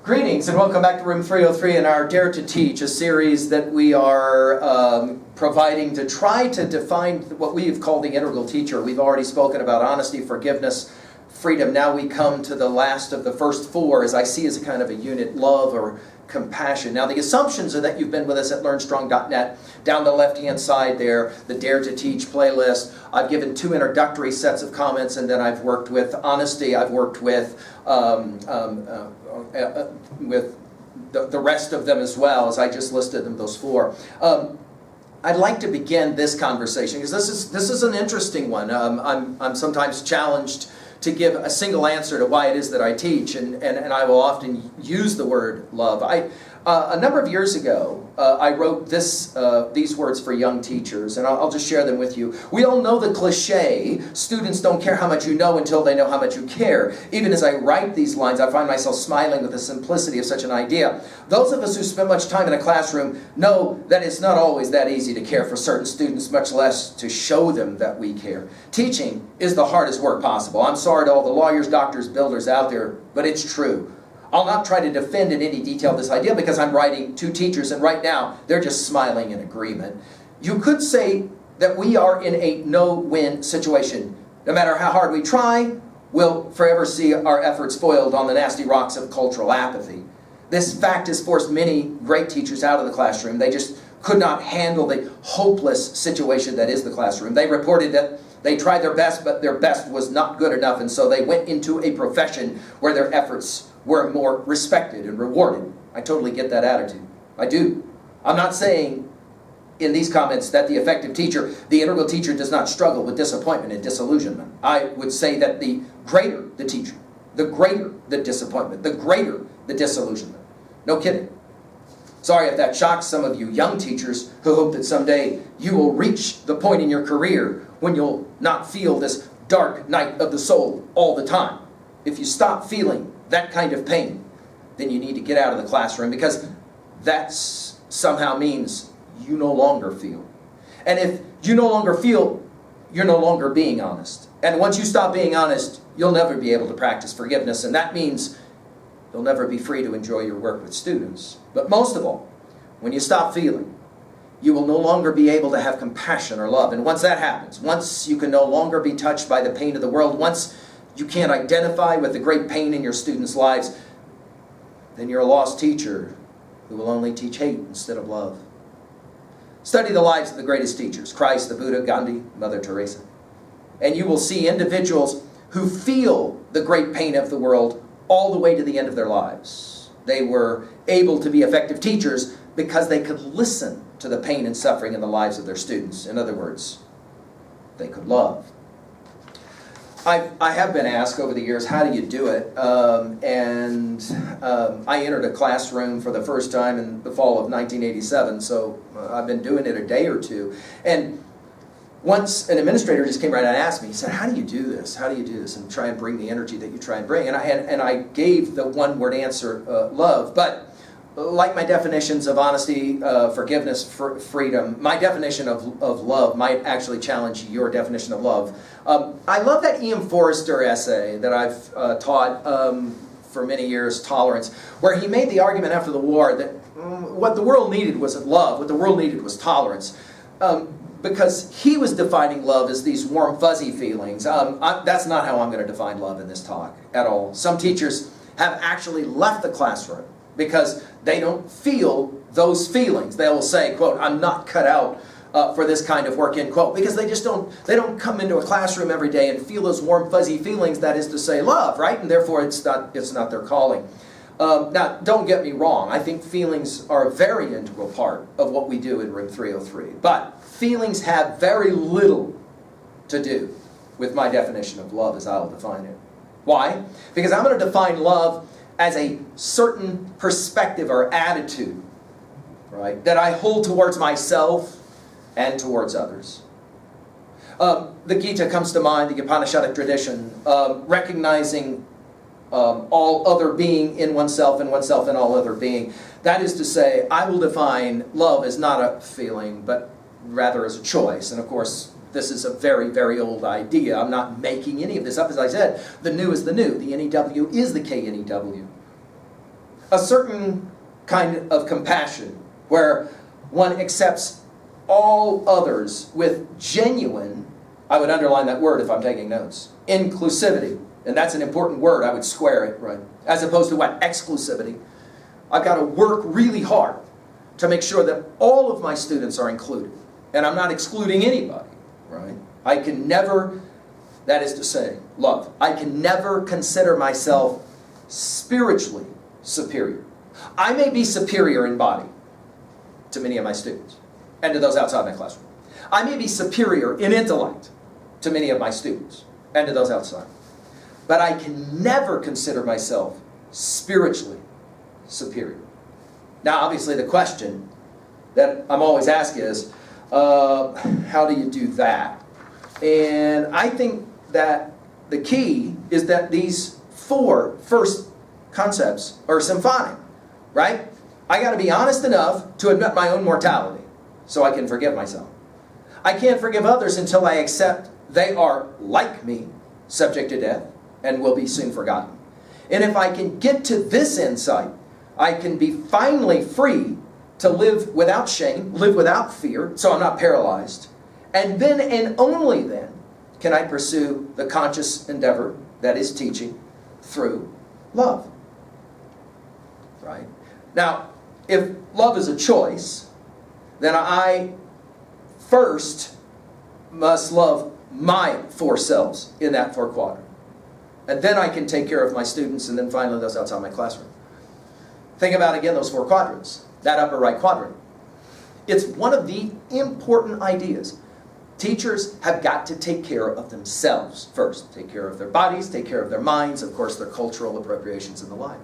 Greetings and welcome back to Room 303 in our Dare to Teach, a series that we are providing to try to define what we have called the integral teacher. We've already spoken about honesty, forgiveness, freedom. Now we come to the last of the first four, as I see as a kind of a unit, love or compassion. Now the assumptions are that you've been with us at LearnStrong.net. Down the left-hand side there, the Dare to Teach playlist. I've given two introductory sets of comments, and then I've worked with honesty. I've worked with the rest of them as well, as I just listed them, those four. I'd like to begin this conversation because this is an interesting one. I'm sometimes challenged to give a single answer to why it is that I teach, and I will often use the word love. A number of years ago, I wrote these words for young teachers, and I'll just share them with you. We all know the cliche, students don't care how much you know until they know how much you care. Even as I write these lines, I find myself smiling with the simplicity of such an idea. Those of us who spend much time in a classroom know that it's not always that easy to care for certain students, much less to show them that we care. Teaching is the hardest work possible. I'm sorry to all the lawyers, doctors, builders out there, but it's true. I'll not try to defend in any detail this idea because I'm writing to teachers, and right now they're just smiling in agreement. You could say that we are in a no-win situation. No matter how hard we try, we'll forever see our efforts foiled on the nasty rocks of cultural apathy. This fact has forced many great teachers out of the classroom. They just could not handle the hopeless situation that is the classroom. They reported that they tried their best, but their best was not good enough, and so they went into a profession where their efforts were more respected and rewarded. I totally get that attitude. I do. I'm not saying in these comments that the effective teacher, the integral teacher, does not struggle with disappointment and disillusionment. I would say that the greater the teacher, the greater the disappointment, the greater the disillusionment. No kidding. Sorry if that shocks some of you young teachers who hope that someday you will reach the point in your career when you'll not feel this dark night of the soul all the time. If you stop feeling that kind of pain, then you need to get out of the classroom, because that somehow means you no longer feel. And if you no longer feel, you're no longer being honest. And once you stop being honest, you'll never be able to practice forgiveness, and that means you'll never be free to enjoy your work with students. But most of all, when you stop feeling, you will no longer be able to have compassion or love. And once that happens, once you can no longer be touched by the pain of the world, once you can't identify with the great pain in your students' lives, then you're a lost teacher who will only teach hate instead of love. Study the lives of the greatest teachers, Christ, the Buddha, Gandhi, Mother Teresa. And you will see individuals who feel the great pain of the world all the way to the end of their lives. They were able to be effective teachers because they could listen to the pain and suffering in the lives of their students. In other words, they could love. I have been asked over the years, how do you do it? I entered a classroom for the first time in the fall of 1987, so I've been doing it a day or two. And once an administrator just came right and asked me, he said, how do you do this? How do you do this? And try and bring the energy that you try and bring. And I gave the one-word answer, love. But like my definitions of honesty, forgiveness, freedom, my definition of love might actually challenge your definition of love. I love that E.M. Forrester essay that I've taught for many years, Tolerance, where he made the argument after the war that what the world needed wasn't love, what the world needed was tolerance. Because he was defining love as these warm, fuzzy feelings. That's not how I'm going to define love in this talk at all. Some teachers have actually left the classroom because they don't feel those feelings. They will say, quote, I'm not cut out for this kind of work, end quote, because they don't come into a classroom every day and feel those warm, fuzzy feelings, that is to say, love, right? And therefore it's not their calling. Now, don't get me wrong. I think feelings are a very integral part of what we do in Room 303. But feelings have very little to do with my definition of love as I'll define it. Why? Because I'm going to define love as a certain perspective or attitude, right, that I hold towards myself and towards others. The Gita comes to mind, the Upanishadic tradition, recognizing all other being in oneself and oneself in all other being. That is to say, I will define love as not a feeling, but rather as a choice. And of course, this is a very, very old idea. I'm not making any of this up. As I said, the new is the new. The NEW is the KNEW. a certain kind of compassion where one accepts all others with genuine, I would underline that word if I'm taking notes, inclusivity. And that's an important word. I would square it, right? As opposed to what? Exclusivity. I've got to work really hard to make sure that all of my students are included. And I'm not excluding anybody, right? I can never, that is to say, love. I can never consider myself spiritually superior. I may be superior in body to many of my students and to those outside my classroom. I may be superior in intellect to many of my students and to those outside. But I can never consider myself spiritually superior. Now, obviously, the question that I'm always asked is, how do you do that? And I think that the key is that these four first concepts are symphonic, right? I got to be honest enough to admit my own mortality so I can forgive myself. I can't forgive others until I accept they are like me, subject to death, and will be soon forgotten. And if I can get to this insight, I can be finally free to live without shame, live without fear, so I'm not paralyzed. And then and only then can I pursue the conscious endeavor that is teaching through love. Right? Now, if love is a choice, then I first must love my four selves in that four quadrant. And then I can take care of my students and then finally those outside my classroom. Think about again those four quadrants. That upper right quadrant. It's one of the important ideas. Teachers have got to take care of themselves first. Take care of their bodies, take care of their minds, of course their cultural appropriations and the like.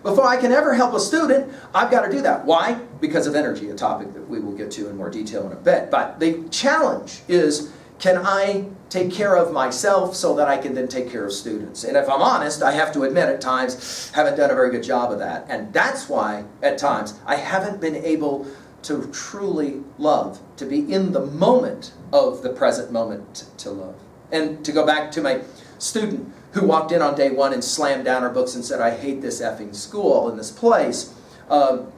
Before I can ever help a student, I've got to do that. Why? Because of energy, a topic that we will get to in more detail in a bit. But the challenge is, can I take care of myself so that I can then take care of students? And if I'm honest, I have to admit at times, haven't done a very good job of that. And that's why, at times, I haven't been able to truly love, to be in the moment of the present moment to love. And to go back to my student who walked in on day one and slammed down her books and said, I hate this effing school and this place. Now,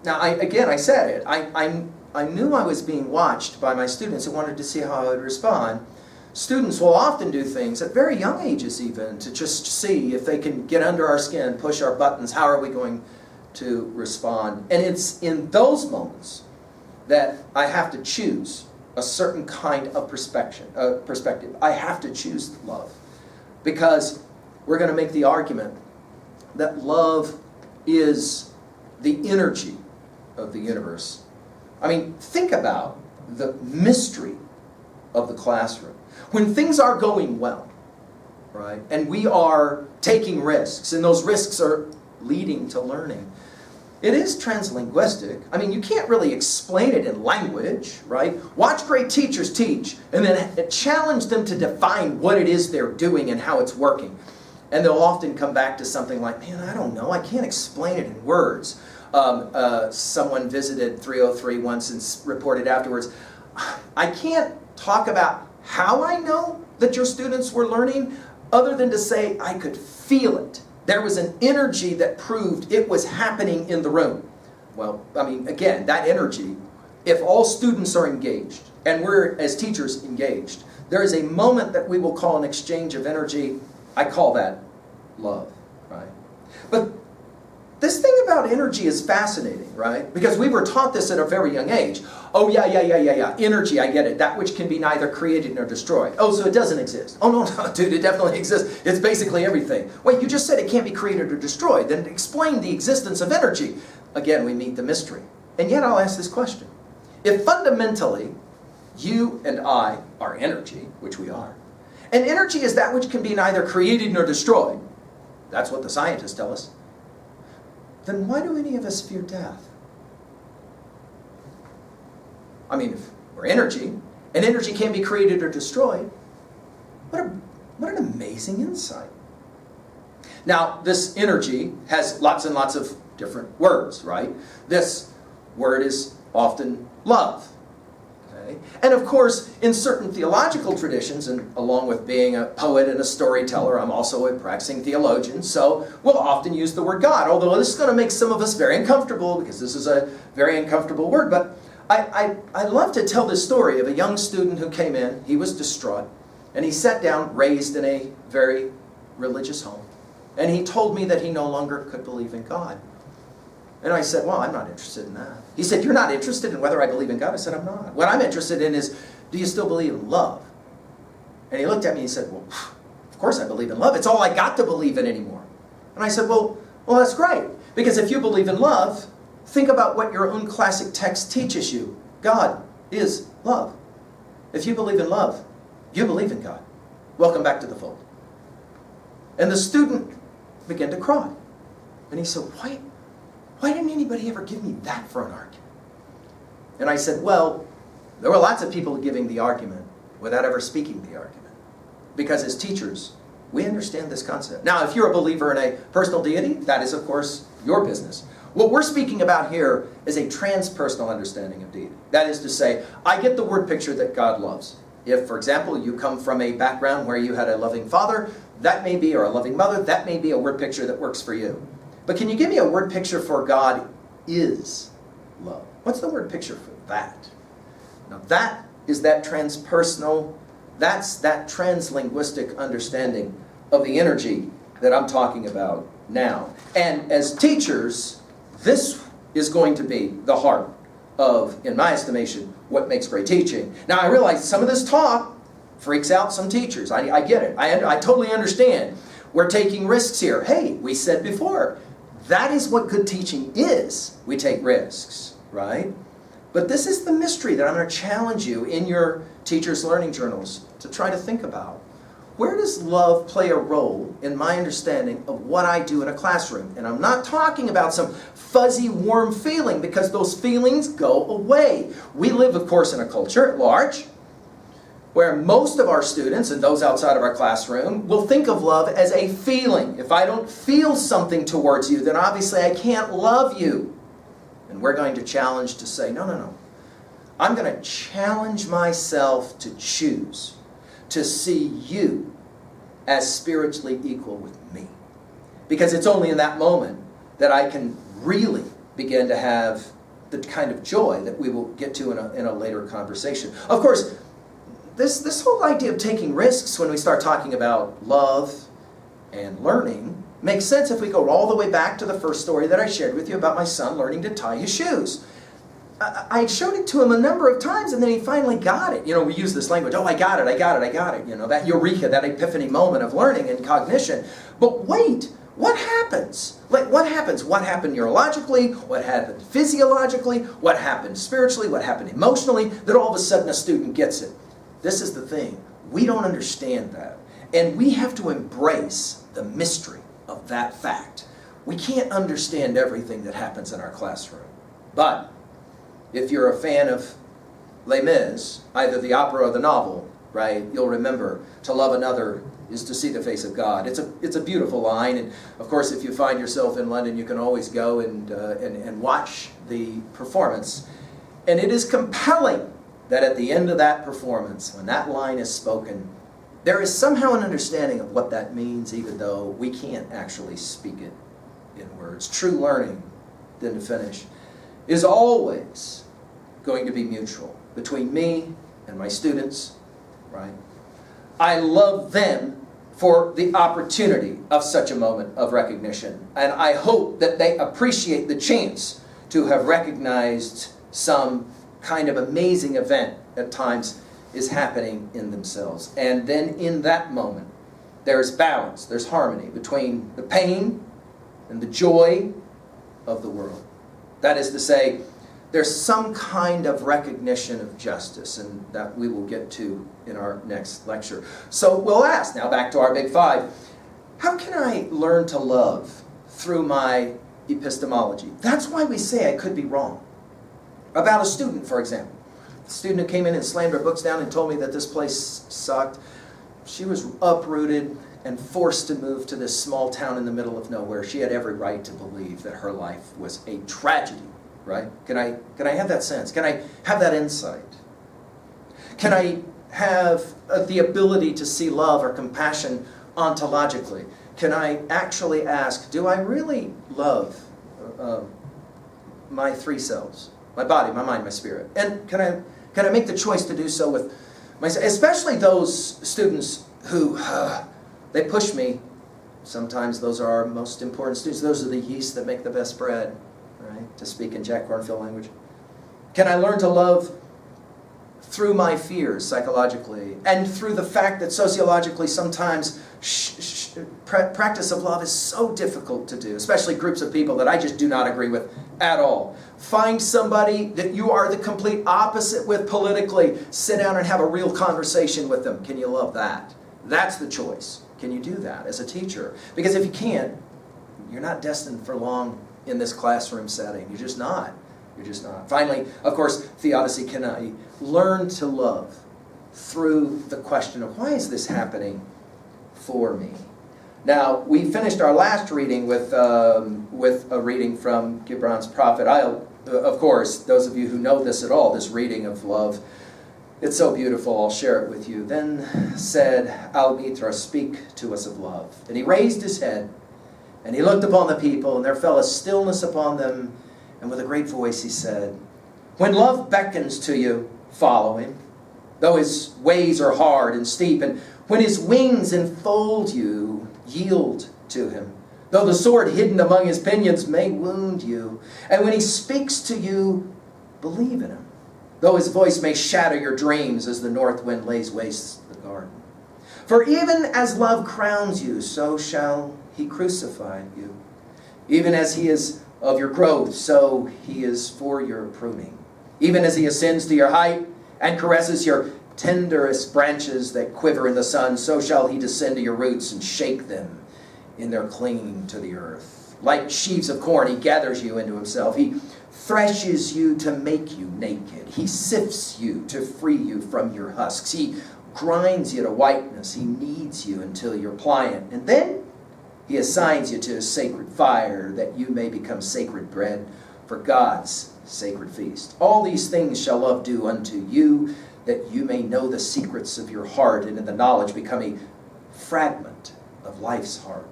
I said it. I knew I was being watched by my students and wanted to see how I would respond. Students will often do things at very young ages even to just see if they can get under our skin, push our buttons, how are we going to respond. And it's in those moments that I have to choose a certain kind of perspective. I have to choose love. Because we're going to make the argument that love is the energy of the universe. I mean, think about the mystery of the classroom. When things are going well, right, and we are taking risks, and those risks are leading to learning, it is translinguistic. I mean, you can't really explain it in language, right? Watch great teachers teach, and then challenge them to define what it is they're doing and how it's working. And they'll often come back to something like, man, I don't know, I can't explain it in words. Someone visited 303 once and reported afterwards, I can't talk about how I know that your students were learning, other than to say I could feel it. There was an energy that proved it was happening in the room. Well, I mean, again, that energy, if all students are engaged, and we're, as teachers, engaged, there is a moment that we will call an exchange of energy. I call that love, right? But this thing about energy is fascinating, right? Because we were taught this at a very young age. Oh, yeah. Energy, I get it. That which can be neither created nor destroyed. Oh, so it doesn't exist. Oh, no, dude, it definitely exists. It's basically everything. Wait, you just said it can't be created or destroyed. Then explain the existence of energy. Again, we meet the mystery. And yet I'll ask this question. If fundamentally you and I are energy, which we are, and energy is that which can be neither created nor destroyed, that's what the scientists tell us, then why do any of us fear death? I mean, if we're energy, and energy can't be created or destroyed, what an amazing insight. Now, this energy has lots and lots of different words, right? This word is often love. Okay? Okay? And of course, in certain theological traditions, and along with being a poet and a storyteller, I'm also a practicing theologian, so we'll often use the word God, although this is going to make some of us very uncomfortable, because this is a very uncomfortable word. But I love to tell this story of a young student who came in. He was distraught, and he sat down, raised in a very religious home, and he told me that he no longer could believe in God. And I said, well, I'm not interested in that. He said, you're not interested in whether I believe in God? I said, I'm not. What I'm interested in is, do you still believe in love? And he looked at me and he said, well, of course I believe in love. It's all I got to believe in anymore. And I said, well, that's great. Because if you believe in love, think about what your own classic text teaches you. God is love. If you believe in love, you believe in God. Welcome back to the fold. And the student began to cry. And he said, why didn't anybody ever give me that for an argument? And I said, well, there were lots of people giving the argument without ever speaking the argument. Because as teachers, we understand this concept. Now, if you're a believer in a personal deity, that is, of course, your business. What we're speaking about here is a transpersonal understanding of deity. That is to say, I get the word picture that God loves. If, for example, you come from a background where you had a loving father, that may be, or a loving mother, that may be a word picture that works for you. But can you give me a word picture for God is love? What's the word picture for that? Now that is that transpersonal, that's that translinguistic understanding of the energy that I'm talking about now. And as teachers, this is going to be the heart of, in my estimation, what makes great teaching. Now I realize some of this talk freaks out some teachers. I get it. I totally understand. We're taking risks here. Hey, we said before, that is what good teaching is. We take risks, right? But this is the mystery that I'm going to challenge you in your teacher's learning journals to try to think about. Where does love play a role in my understanding of what I do in a classroom? And I'm not talking about some fuzzy, warm feeling, because those feelings go away. We live, of course, in a culture at large where most of our students and those outside of our classroom will think of love as a feeling. If I don't feel something towards you, then obviously I can't love you. And we're going to challenge to say, no. I'm going to challenge myself to choose to see you as spiritually equal with me. Because it's only in that moment that I can really begin to have the kind of joy that we will get to in a later conversation. Of course, this whole idea of taking risks when we start talking about love and learning makes sense if we go all the way back to the first story that I shared with you about my son learning to tie his shoes. I showed it to him a number of times, and then he finally got it. We use this language, oh, I got it. That eureka, that epiphany moment of learning and cognition. But wait, what happens? What happens? What happened neurologically? What happened physiologically? What happened spiritually? What happened emotionally? That all of a sudden a student gets it. This is the thing. We don't understand that. And we have to embrace the mystery of that fact. We can't understand everything that happens in our classroom. But if you're a fan of Les Mis, either the opera or the novel, right, you'll remember to love another is to see the face of God. It's a beautiful line. And of course, if you find yourself in London, you can always go and watch the performance. And it is compelling that at the end of that performance, when that line is spoken, there is somehow an understanding of what that means, even though we can't actually speak it in words. True learning, then to finish, is always going to be mutual between me and my students, right? I love them for the opportunity of such a moment of recognition. And I hope that they appreciate the chance to have recognized some kind of amazing event at times is happening in themselves. And then in that moment, there's balance, there's harmony between the pain and the joy of the world. That is to say, there's some kind of recognition of justice, and that we will get to in our next lecture. So we'll ask, now back to our big five, how can I learn to love through my epistemology? That's why we say I could be wrong. About a student, for example. The student who came in and slammed her books down and told me that this place sucked. She was uprooted and forced to move to this small town in the middle of nowhere. She had every right to believe that her life was a tragedy, right? Can I have that sense? Can I have that insight? Can I have the ability to see love or compassion ontologically? Can I actually ask, do I really love my three selves? My body, my mind, my spirit. And can I make the choice to do so with myself? Especially those students who, they push me. Sometimes those are our most important students. Those are the yeast that make the best bread, right? To speak in Jack Kornfield language. Can I learn to love through my fears psychologically, and through the fact that sociologically sometimes practice of love is so difficult to do, especially groups of people that I just do not agree with at all. Find somebody that you are the complete opposite with politically. Sit down and have a real conversation with them. Can you love that? That's the choice. Can you do that as a teacher? Because if you can't, you're not destined for long in this classroom setting. You're just not. You're just not. Finally, of course, theodicy. Can I learn to love through the question of why is this happening for me? Now, we finished our last reading with a reading from Gibran's prophet. Of course, those of you who know this at all, this reading of love, it's so beautiful, I'll share it with you. Then said Al-Mitra, speak to us of love. And he raised his head, and he looked upon the people, and there fell a stillness upon them. And with a great voice he said, when love beckons to you, follow him, though his ways are hard and steep. And when his wings enfold you, yield to him, though the sword hidden among his pinions may wound you. And when he speaks to you, believe in him, though his voice may shatter your dreams as the north wind lays waste the garden. For even as love crowns you, so shall he crucify you. Even as he is of your growth, so he is for your pruning. Even as he ascends to your height and caresses your tenderest branches that quiver in the sun, so shall he descend to your roots and shake them in their clinging to the earth. Like sheaves of corn, he gathers you into himself. He threshes you to make you naked. He sifts you to free you from your husks. He grinds you to whiteness. He kneads you until you're pliant. And then he assigns you to a sacred fire that you may become sacred bread for God's sacred feast. All these things shall love do unto you, that you may know the secrets of your heart, and in the knowledge become a fragment of life's heart.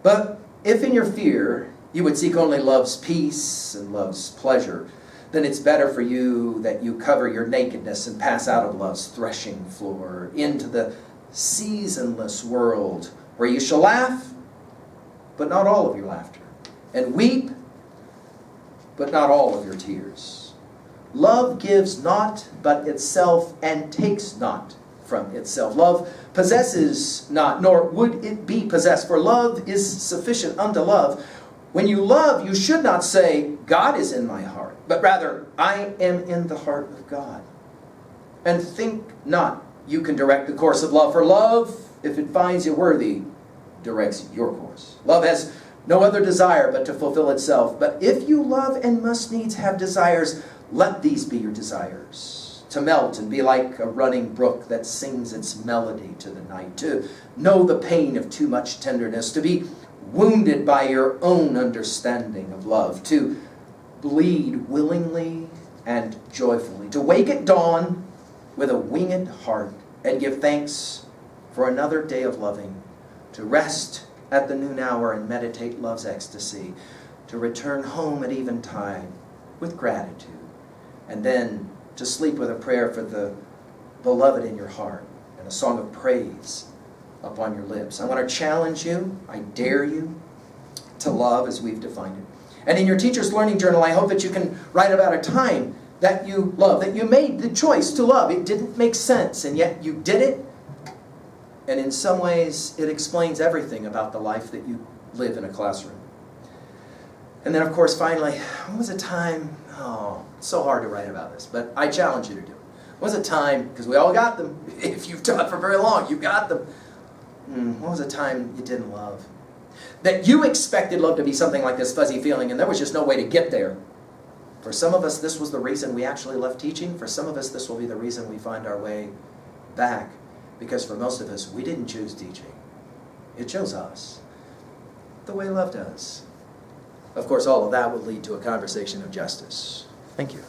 But if in your fear you would seek only love's peace and love's pleasure, then it's better for you that you cover your nakedness and pass out of love's threshing floor into the seasonless world, where you shall laugh, but not all of your laughter, and weep, but not all of your tears. Love gives not but itself, and takes not from itself. Love possesses not, nor would it be possessed, for love is sufficient unto love. When you love, you should not say, God is in my heart, but rather, I am in the heart of God. And think not you can direct the course of love, for love, if it finds you worthy, directs your course. Love has no other desire but to fulfill itself. But if you love and must needs have desires, let these be your desires. To melt and be like a running brook that sings its melody to the night. To know the pain of too much tenderness. To be wounded by your own understanding of love. To bleed willingly and joyfully. To wake at dawn with a winged heart and give thanks for another day of loving. To rest at the noon hour and meditate love's ecstasy. To return home at eventide with gratitude. And then to sleep with a prayer for the beloved in your heart and a song of praise upon your lips. I want to challenge you, I dare you, to love as we've defined it. And in your teacher's learning journal, I hope that you can write about a time that you love, that you made the choice to love. It didn't make sense, and yet you did it. And in some ways, it explains everything about the life that you live in a classroom. And then, of course, finally, what was a time, it's so hard to write about this, but I challenge you to do it. What was a time, because we all got them, if you've taught for very long, you got them. What was a time you didn't love? That you expected love to be something like this fuzzy feeling, and there was just no way to get there. For some of us, this was the reason we actually left teaching. For some of us, this will be the reason we find our way back. Because for most of us, we didn't choose teaching. It chose us, the way love does. Of course, all of that would lead to a conversation of justice. Thank you.